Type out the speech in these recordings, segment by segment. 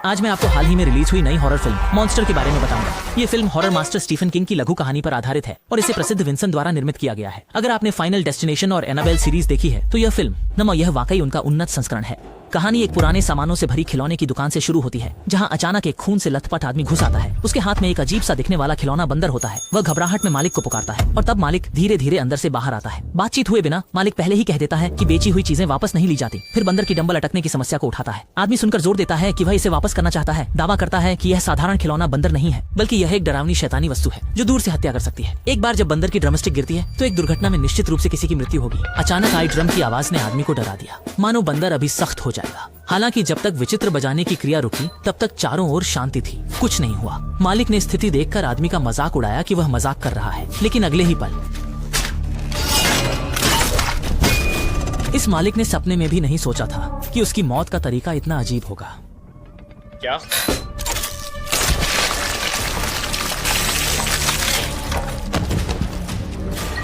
आज मैं आपको हाल ही में रिलीज हुई नई हॉरर फिल्म मॉन्स्टर के बारे में बताऊंगा। ये film horror master Stephen King की लघु कहानी पर आधारित है और इसे प्रसिद्ध विंसन द्वारा निर्मित किया गया है। अगर आपने फाइनल डेस्टिनेशन और एनाबेल सीरीज देखी है तो यह फिल्म यह वाकई उनका उन्नत संस्करण है। कहानी एक पुराने सामानों से भरी खिलौने की दुकान से शुरू होती है, जहां अचानक एक खून से लथपथ आदमी घुस आता है। उसके हाथ में एक अजीब सा दिखने वाला खिलौना बंदर होता है। वह घबराहट में मालिक को पुकारता है और तब मालिक धीरे धीरे अंदर से बाहर आता है। बातचीत हुए बिना मालिक पहले ही कह देता है कि बेची हुई चीजें वापस नहीं ली जाती। फिर बंदर की डंबल अटकने की समस्या को उठाता है। आदमी सुनकर जोर देता है कि वह इसे वापस करना चाहता है। दावा करता है कि यह साधारण खिलौना बंदर नहीं है, बल्कि यह एक डरावनी शैतानी वस्तु है जो दूर से हत्या कर सकती है। एक बार जब बंदर की ड्रमस्टिक गिरती है तो एक दुर्घटना में निश्चित रूप से किसी की मृत्यु होगी। अचानक आई ड्रम की आवाज ने आदमी को डरा दिया, मानो बंदर अभी सख्त हो जाएगा। हालांकि जब तक विचित्र बजाने की क्रिया रुकी तब तक चारों ओर शांति थी, कुछ नहीं हुआ। मालिक ने स्थिति देखकर आदमी का मजाक उड़ाया कि वह मजाक कर रहा है, लेकिन अगले ही पल इस मालिक ने सपने में भी नहीं सोचा था कि उसकी मौत का तरीका इतना अजीब होगा। क्या?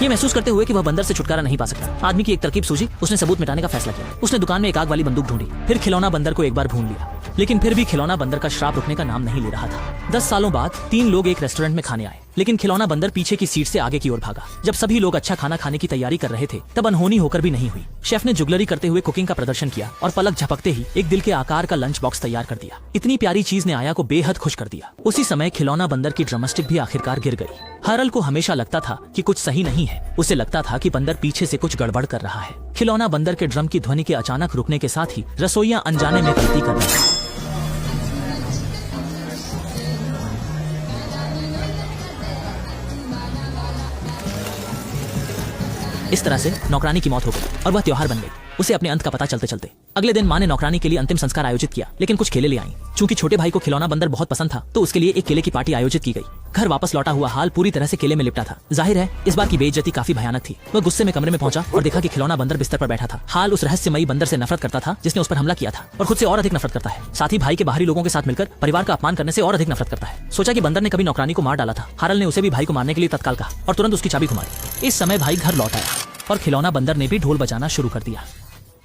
ये महसूस करते हुए कि वह बंदर से छुटकारा नहीं पा सकता, आदमी की एक तरकीब सूझी। उसने सबूत मिटाने का फैसला किया। उसने दुकान में एक आग वाली बंदूक ढूंढी, फिर खिलौना बंदर को एक बार ढूंढ लिया, लेकिन फिर भी खिलौना बंदर का श्राप रुकने का नाम नहीं ले रहा था। 10 सालों बाद 3 लोग एक रेस्टोरेंट में खाने आए, लेकिन खिलौना बंदर पीछे की सीट से आगे की ओर भागा। जब सभी लोग अच्छा खाना खाने की तैयारी कर रहे थे तब अनहोनी होकर भी नहीं हुई। शेफ ने जुगलरी करते हुए कुकिंग का प्रदर्शन किया और पलक झपकते ही एक दिल के आकार का लंच बॉक्स तैयार कर दिया। इतनी प्यारी चीज ने आया को बेहद खुश कर दिया। उसी समय खिलौना बंदर की ड्रमस्टिक भी आखिरकार गिर गई। हरल को हमेशा लगता था कि कुछ सही नहीं है। उसे लगता था कि बंदर पीछे से कुछ गड़बड़ कर रहा है। खिलौना बंदर के ड्रम की ध्वनि के अचानक रुकने के साथ ही रसोइया अनजाने में गलती कर रही। इस तरह से नौकरानी की मौत हो गई और वह त्योहार बन गई, उसे अपने अंत का पता चलते चलते। अगले दिन माँ ने नौकरानी के लिए अंतिम संस्कार आयोजित किया, लेकिन कुछ केले ले आई। चूंकि छोटे भाई को खिलौना बंदर बहुत पसंद था तो उसके लिए एक केले की पार्टी आयोजित की गई। घर वापस लौटा हुआ हाल पूरी तरह से केले में लिपटा था। जाहिर है इस बार की बेइज्जती काफी भयानक थी। वह गुस्से में कमरे में पहुंचा और देखा कि खिलौना बंदर बिस्तर पर बैठा था। हाल उस रहस्यमयी बंदर से नफरत करता था जिसने उस पर हमला किया था, और खुद से और अधिक नफरत करता है। साथ ही भाई के बाहरी लोगों के साथ मिलकर परिवार का अपमान करने से और अधिक नफरत करता है। सोचा कि बंदर ने कभी नौकरानी को मार डाला था। हारल ने उसे भी भाई को मारने के लिए तत्काल कहा और तुरंत उसकी चाबी घुमाई। इस समय भाई घर लौट आया और खिलौना बंदर ने भी ढोल बजाना शुरू कर दिया।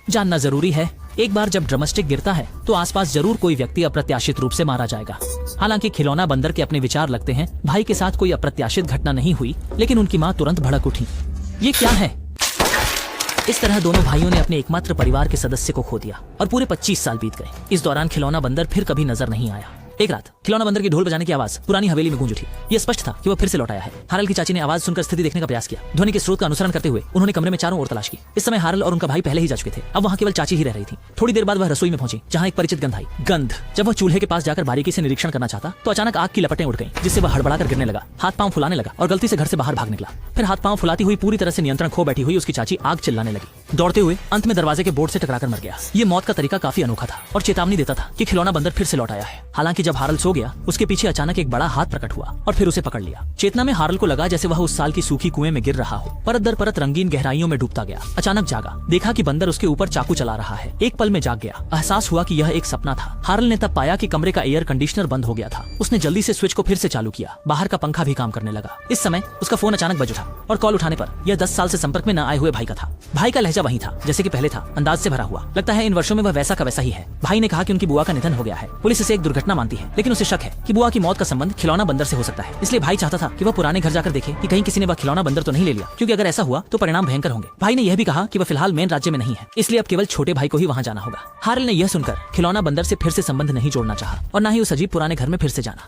जानना जरूरी है, एक बार जब ड्रमस्टिक गिरता है तो आसपास जरूर कोई व्यक्ति अप्रत्याशित रूप से मारा जाएगा। हालांकि खिलौना बंदर के अपने विचार लगते हैं। भाई के साथ कोई अप्रत्याशित घटना नहीं हुई, लेकिन उनकी माँ तुरंत भड़क उठी। ये क्या है? इस तरह दोनों भाइयों ने अपने एकमात्र परिवार के सदस्य को खो दिया और पूरे 25 साल बीत गए। इस दौरान खिलौना बंदर फिर कभी नजर नहीं आया। एक रात खिलौना बंदर की ढोल बजाने की आवाज पुरानी हवेली में गूंज उठी। यह स्पष्ट था कि वह फिर से लौट आया है। हारल की चाची ने आवाज सुनकर स्थिति देखने का प्रयास किया। ध्वनि के स्रोत का अनुसरण करते हुए उन्होंने कमरे में चारों ओर तलाश की। इस समय हारल और उनका भाई पहले ही जा चुके थे। अब वहाँ केवल चाची ही रह रही थी। थोड़ी देर बाद वह रसोई में पहुंची, जहाँ एक परिचित गंध आई। गंध। जब वह चूल्हे के पास जाकर बारीकी से निरीक्षण करना चाहता तो अचानक आग की लपटें उड़ गईं, जिससे वह हड़बड़ाकर गिरने लगा, हाथ पांव फुलाने लगा और गलती से घर से बाहर भाग निकला। फिर हाथ पांव फुलाती हुई पूरी तरह से नियंत्रण खो बैठी हुई उसकी चाची आग चिल्लाने लगी। दौड़ते हुए अंत में दरवाजे के बोर्ड से टकराकर मर गया। ये मौत का तरीका काफी अनोखा था और चेतावनी देता था कि खिलौना बंदर फिर से लौट आया है। हालांकि जब हारल सो गया उसके पीछे अचानक एक बड़ा हाथ प्रकट हुआ और फिर उसे पकड़ लिया। चेतना में हारल को लगा जैसे वह उस साल की सूखी कुएं में गिर रहा हो, परत दर परत रंगीन गहराइयों में डूबता गया। अचानक जागा, देखा कि बंदर उसके ऊपर चाकू चला रहा है। एक पल में जाग गया, एहसास हुआ कि यह एक सपना था। हारल ने तब पाया कि कमरे का एयर कंडीशनर बंद हो गया था। उसने जल्दी से स्विच को फिर से चालू किया। बाहर का पंखा भी काम करने लगा। इस समय उसका फोन अचानक बज उठा और कॉल उठाने पर यह 10 साल से संपर्क में न आए हुए भाई का था। भाई का लहजा वही था जैसे कि पहले था, अंदाज से भरा हुआ। लगता है इन वर्षों में वह वैसा का वैसा ही है। भाई ने कहा कि उनकी बुआ का निधन हो गया है। पुलिस इसे एक दुर्घटना मानती है, लेकिन उसे शक है कि बुआ की मौत का संबंध खिलौना बंदर से हो सकता है। इसलिए भाई चाहता था कि वह पुराने घर जाकर देखे कि कहीं किसी ने वह खिलौना बंदर तो नहीं ले लिया, क्योंकि अगर ऐसा हुआ तो परिणाम भयंकर होंगे। भाई ने यह भी कहा कि वह फिलहाल मेन राज्य में नहीं है, इसलिए अब केवल छोटे भाई को ही वहाँ जाना होगा। हारल ने यह सुनकर खिलौना बंदर से फिर से संबंध नहीं जोड़ना चाहा और न ही उस अजीब पुराने घर में फिर से जाना।